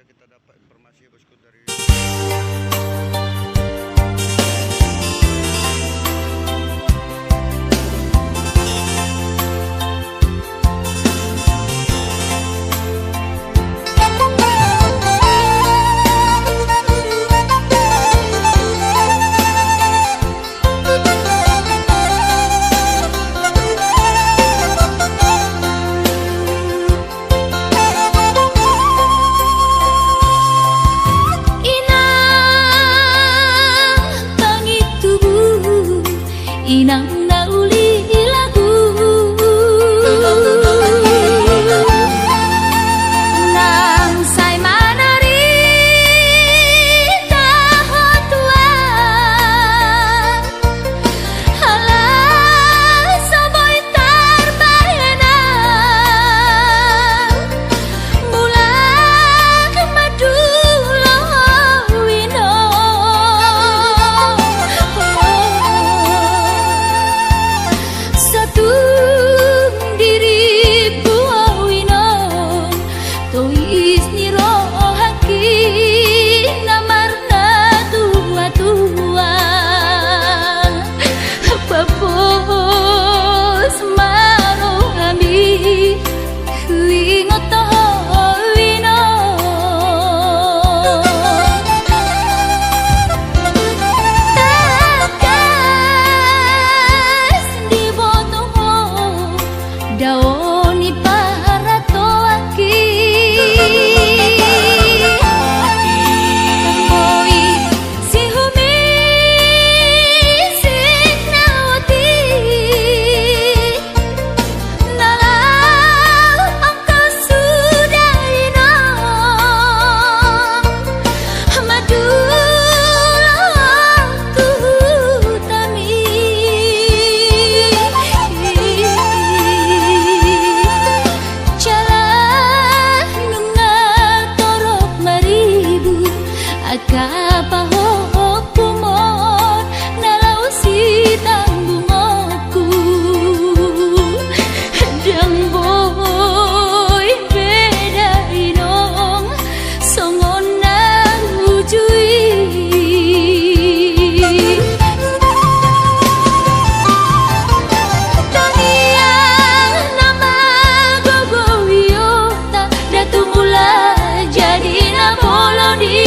kita dapat informasi bosku dari inang nauli lagu nang say manari tahotua halah saboy tarbayana mulak madulo wino daoni para toaki oi si humi siknawati nalau angka sudaino madulah tuhutami kapahok pumon nalau si tanggungoku dan boy beda inong songon nang ujui taniang nama gogo wiyota datung ulah jadi na bolodi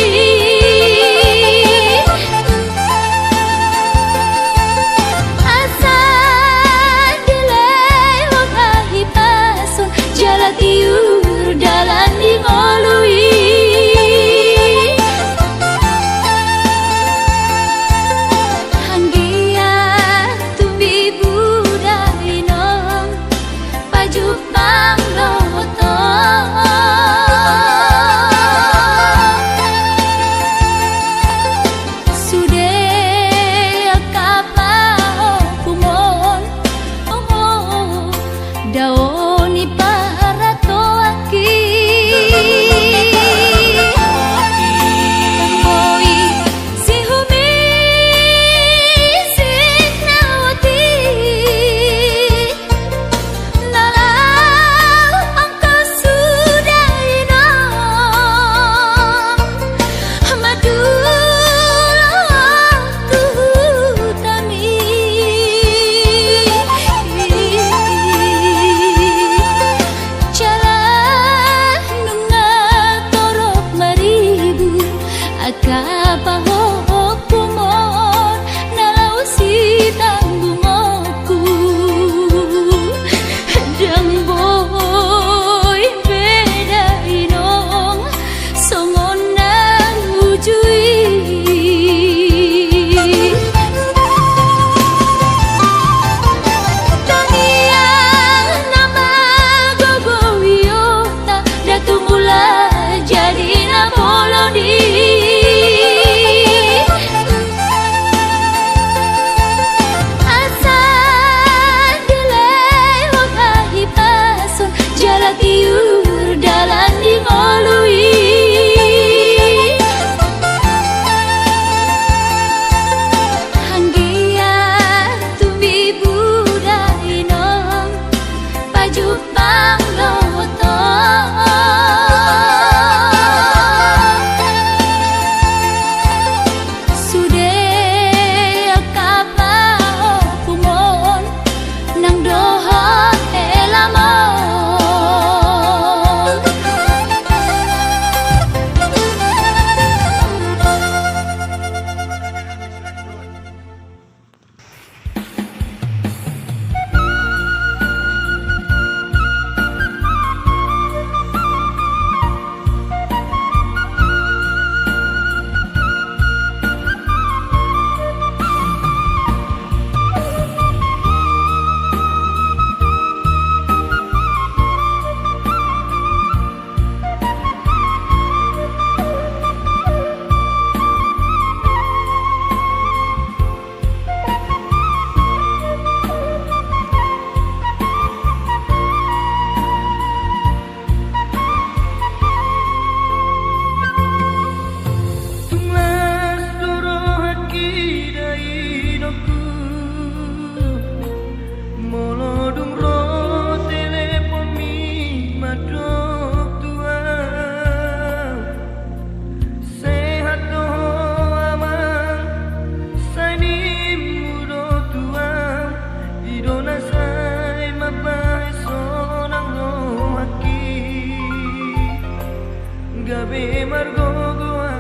gabe margogoa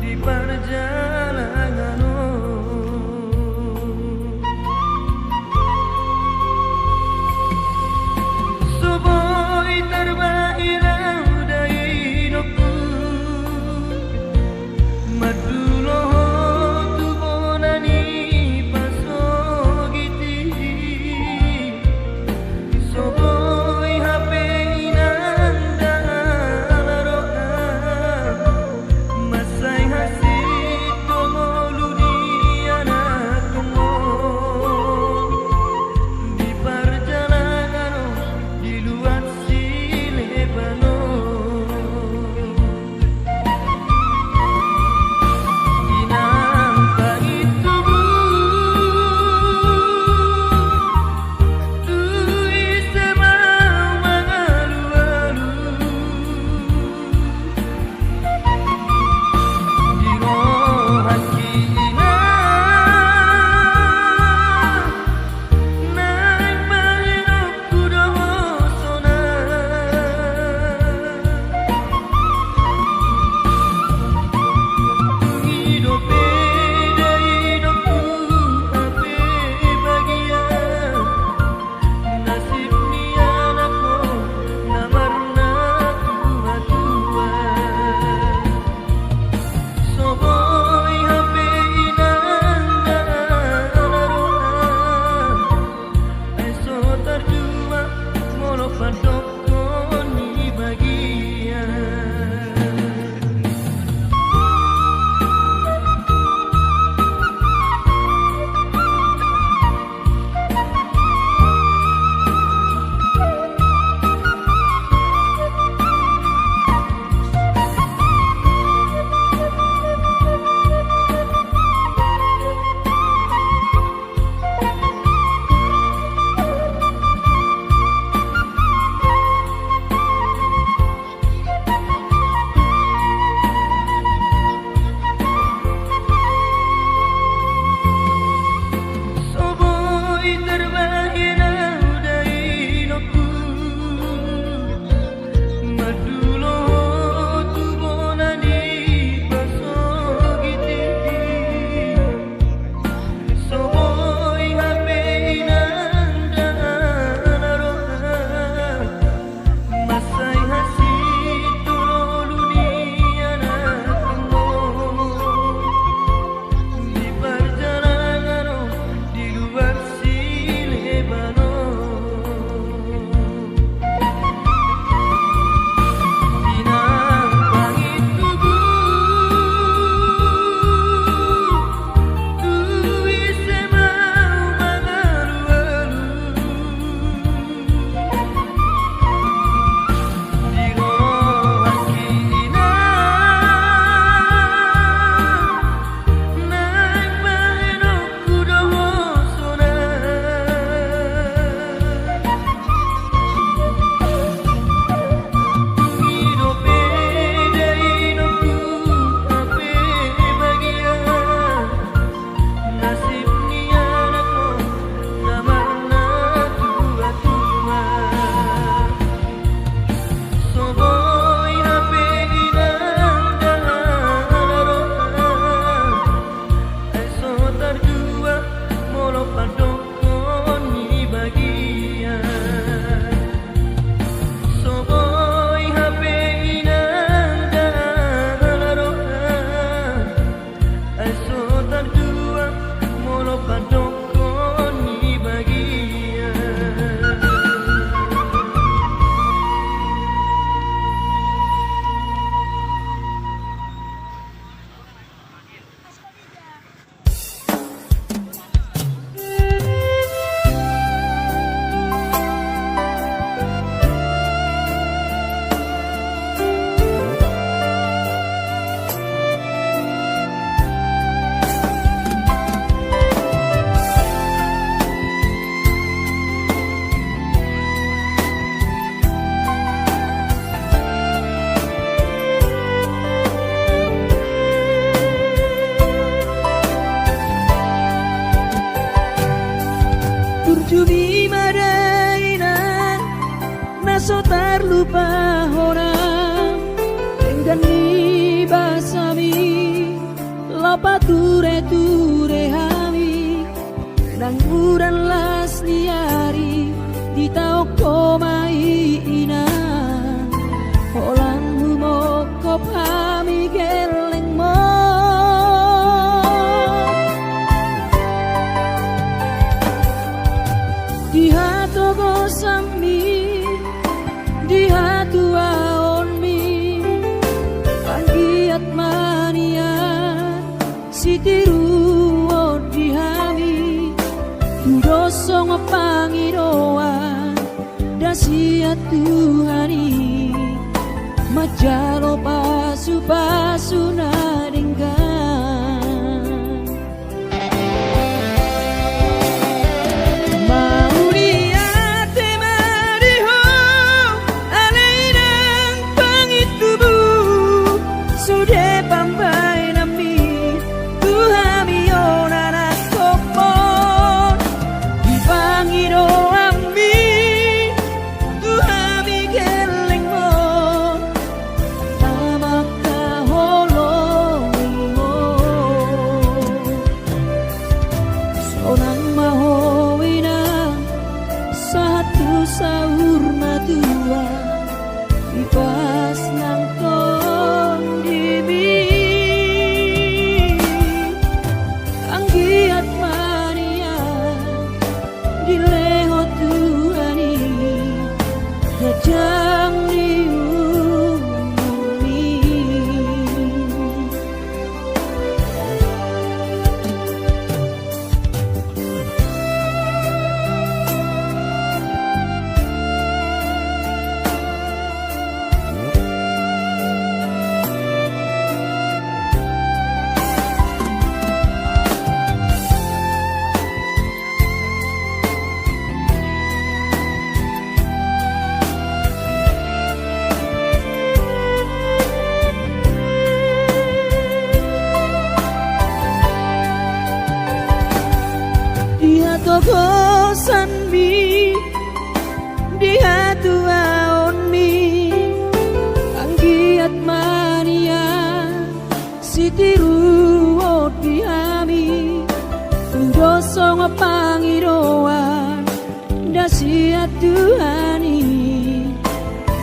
di perjalanan. Soboy terbairau dari nokku madulo tu bonani pasogiti. Soboy hape inanda laroa masai hasit Ni basami lopa ture hami nang uran las liari di tau komai ina Holang moko pami geleng mo di hatu gosami di hatu aonmi Anggiat mania sitiru odihami Dosong pangiroan dasia Tuhani Majalo pasu nadenggan Mau diate mariho alainang pangitubu Sude pambai nami Tuhami onana kopon Dipangiro ambi Tuhami geleng mo Tamaka holong mo Sonang mahowina Satu sahur matua Ipas nang tong dimi Anggiat mania Dileho Tuhani Gajang diumumi Dia togosan mi Dia tuaon mi Anggiat mania Sitiru odihami Dosong pangiroan Dasia Tuhani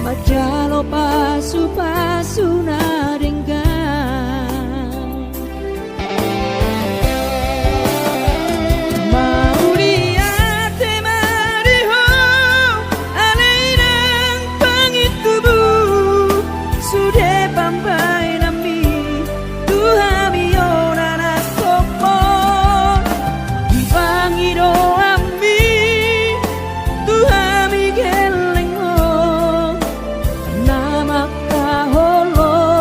Majalo pasu nadenggan Mau diate mariho alainang pangitubu Sude pambai nami Tuhami onana kopon Dipangiro ambi Tuhami geleng mo Namaka holong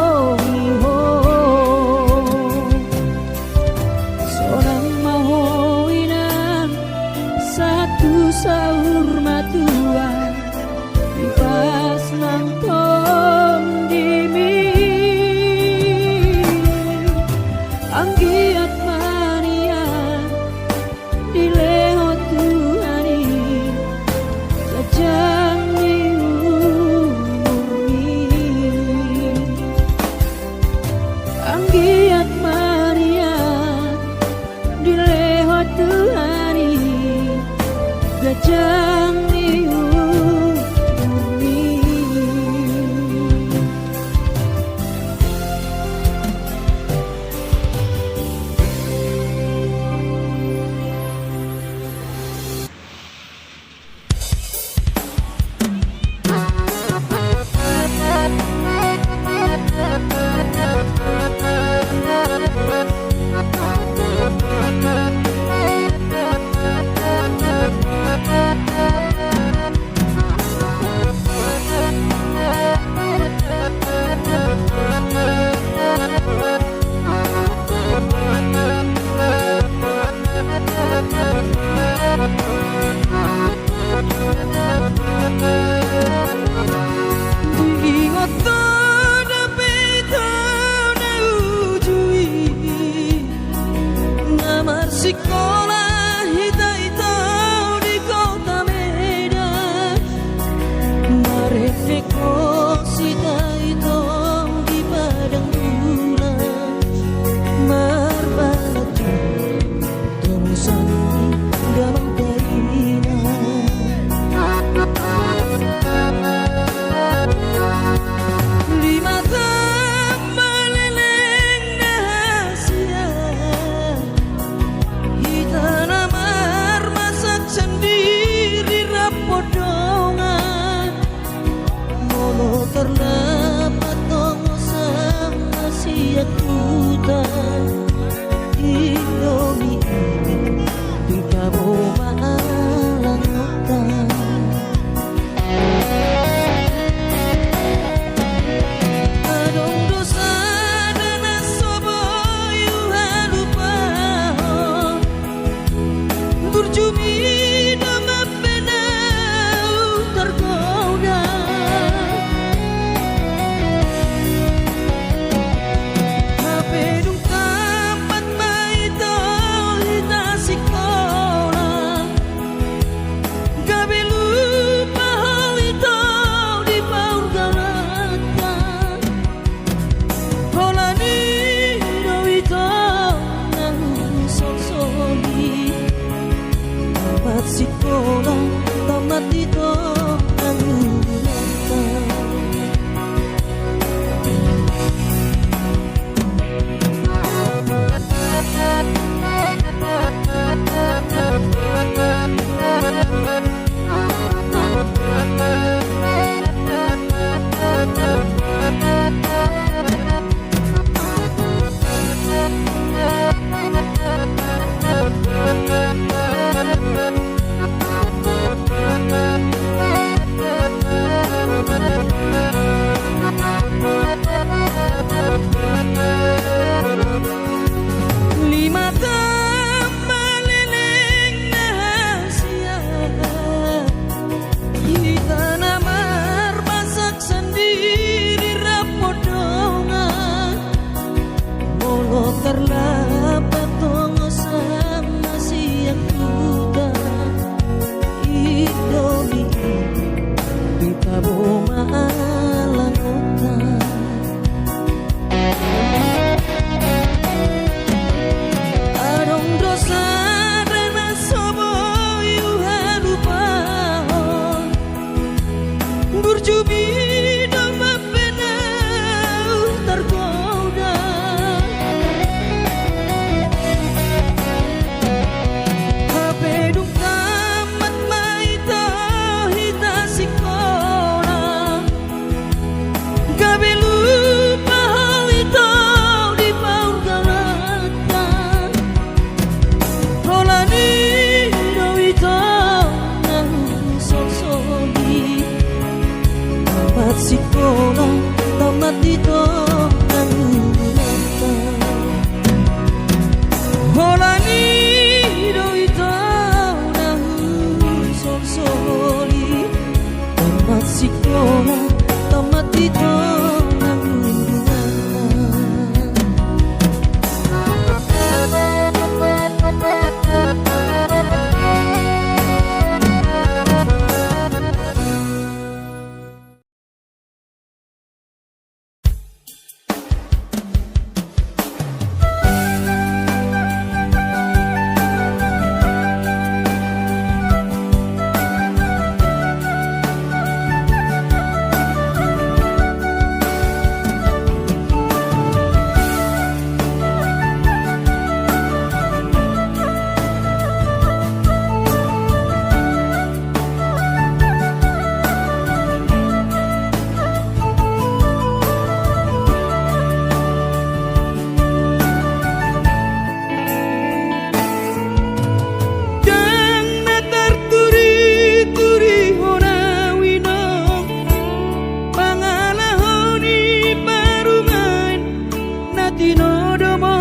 tinodomo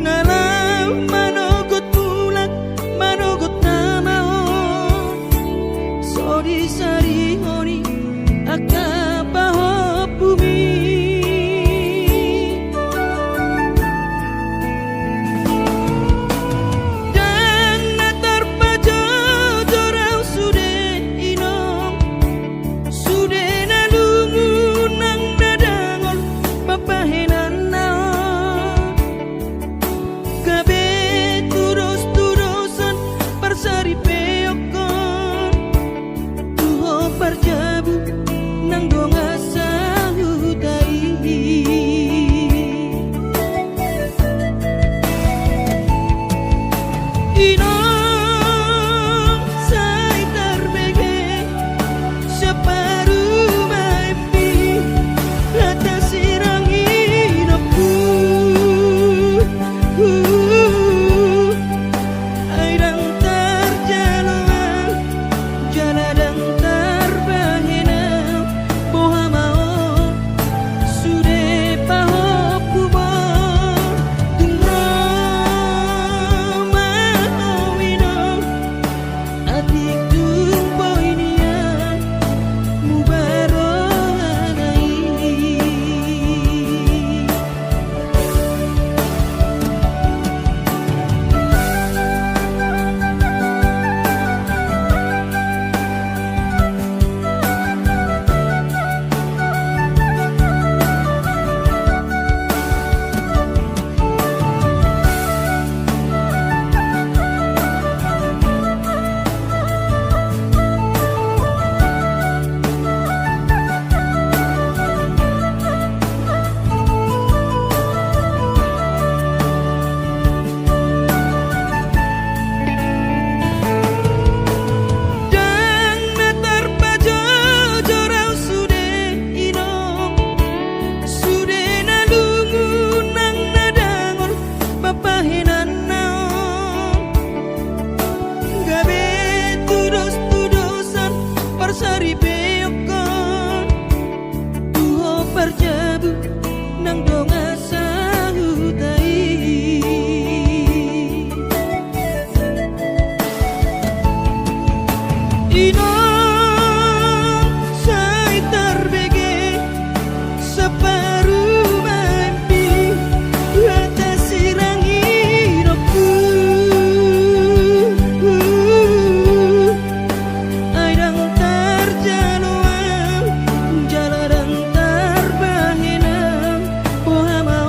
nalam manogot tulak manogot namao sori sari honi akabaho bumi dan natar pajo jorau sude inom sude nalungu nang nadangol papahenan naon gabe turos-turosan parsari peokon tuho parjabu nang donga sahutai Inom sai tarbege separuh mimpi rata sirang hidupku airang terjaluan jaladang terbahenau boha mau sude pahop kubor tunroma inom adik tumpo inian mubarohanai dan natar pajo jorau sude inom sude nalungu nang nadangol papahenan naon gabe tudos-tudosan parsari beokon tuho parjabu nang donga sahutai Inom sai tarbege separuh mimpi rata sirang hidupku airang terjaluan jaladang terbahenau boha mau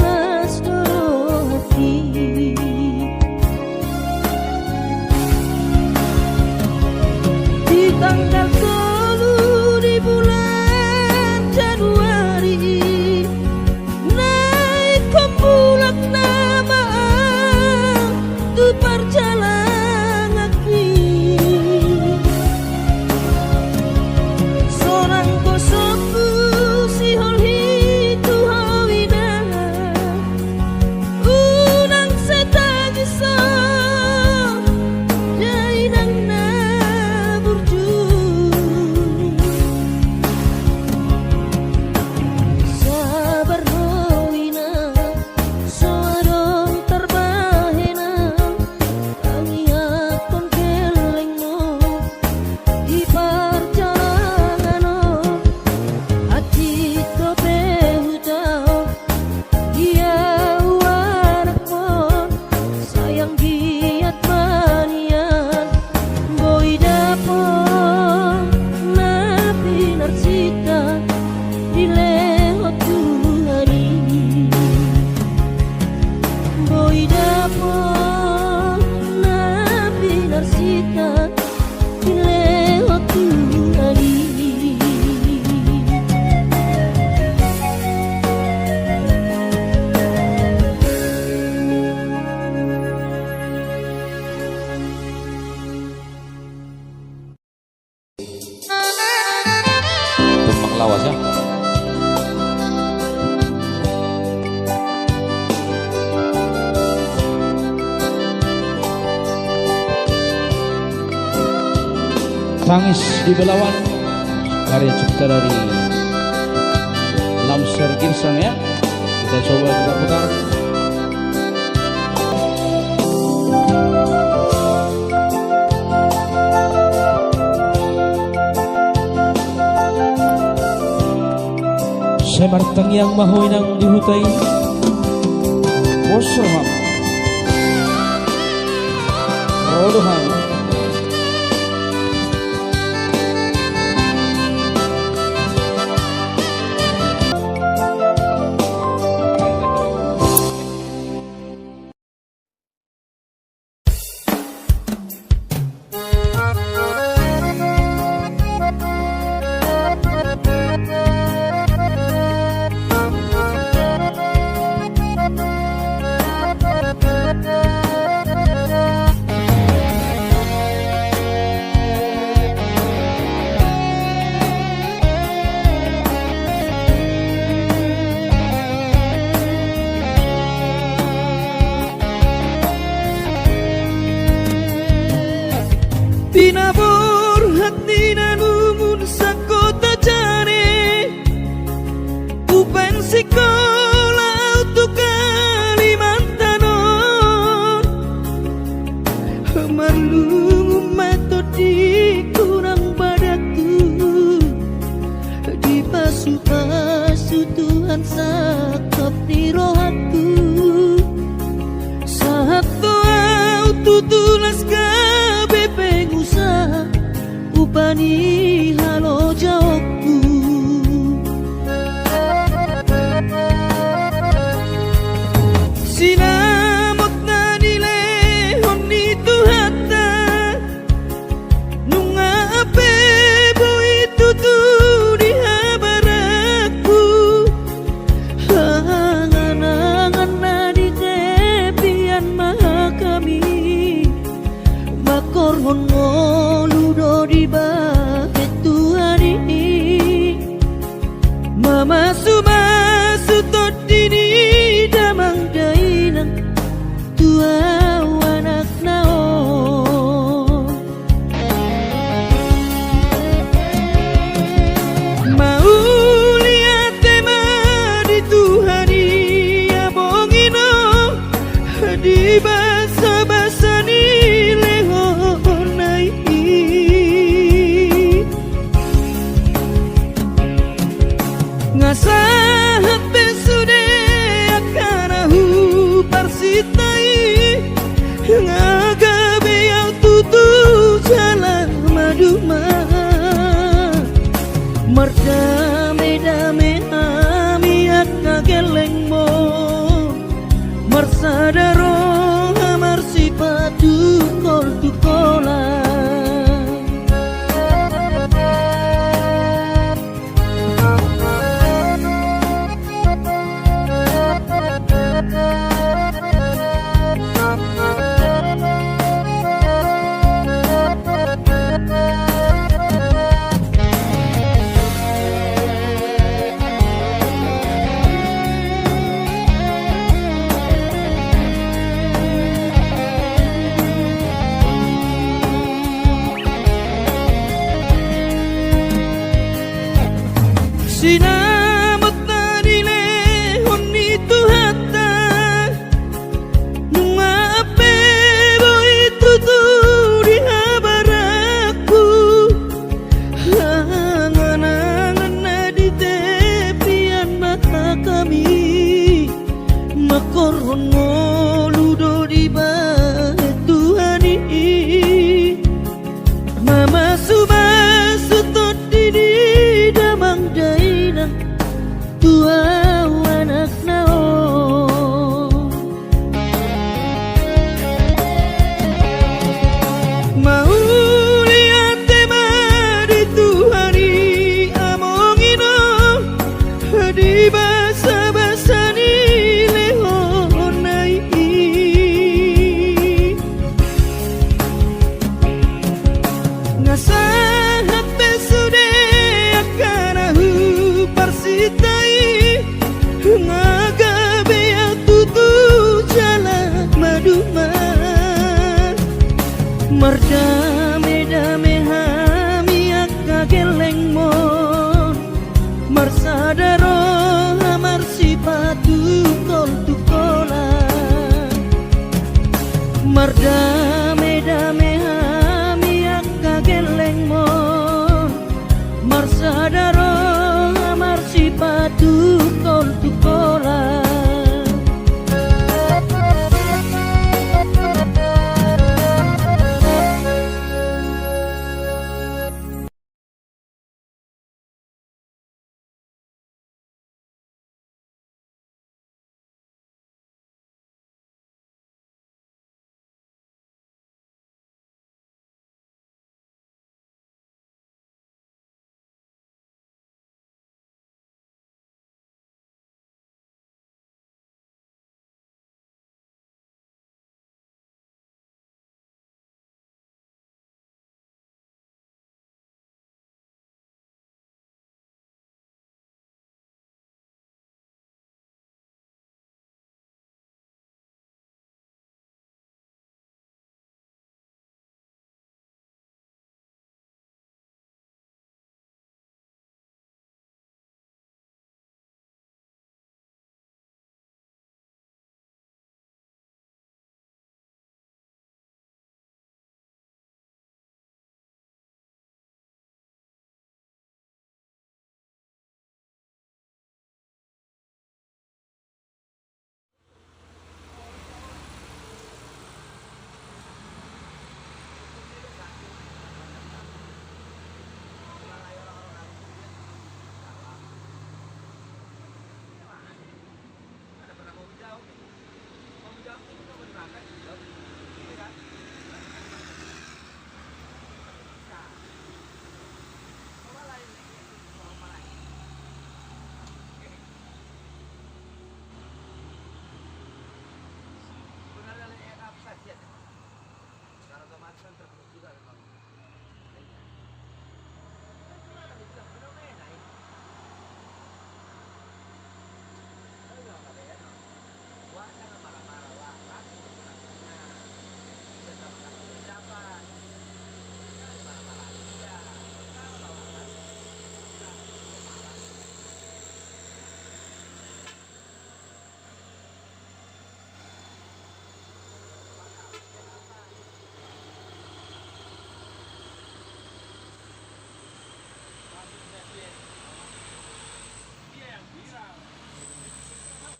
jelas doro hati. Di tanggal 10 di bulan Januari naik ke bulan nama tu perjalanan kaki. Seorang kosoku si holhi tu hawina unang setagi so jainang na burju sabar hawina soadong terbahena kami akon kelengmo di perjalanan hati tope hutau dia warakon sayang giat manian boy dapon napi narsita di lewat hari boy dapon napi narsita di lewat hari. Tumpang lawas ya. Tangis di Belawan, karya cipta dari Lamser Girsang ya. Kita coba putar-putar. Semartang yang mahoy nang dihutai Bosroham Rodohan Pinabur hati nanumun sakota jane Upen sekolah untuk Kalimantanon Marlung metodi kurang padaku Di pasu-pasu Tuhan sakap di rohatku Saat doa tutulas kabe pengusaha Upani halo jawabku Sinamot na nilehon itu hata Nunga ape boy tutu di habaraku Hangan-hangan na di kepian maha kami Makorhon ngoludo di bakit tuhari Mama sumasu tot dini damang dainang tua anak naon Mau lihat tema di tuhari ya bongino di basa-basa ni lehonai Ngasahat besude akarahu parsitai Ngagabe yang tutu jalan maduma Merdame-dame amiat nageleng mo Marsadaro amar sipatu kol tukola Sinamat na nile honi tuhata nunga ape boy tuturi habaraku angan-angan na di tepian mata kami makoron ngoludo di bahet Tuhani mama sutot di damang dainang tua anak nao mau lihat tema di Tuhani amongino di basa-basa ni lehonai nasahat pesude akanahu parsitai ngagabe yang tutu jalan maduman merdame-dame hami akageleng mon marsadaro amar sipatu kol tukola marda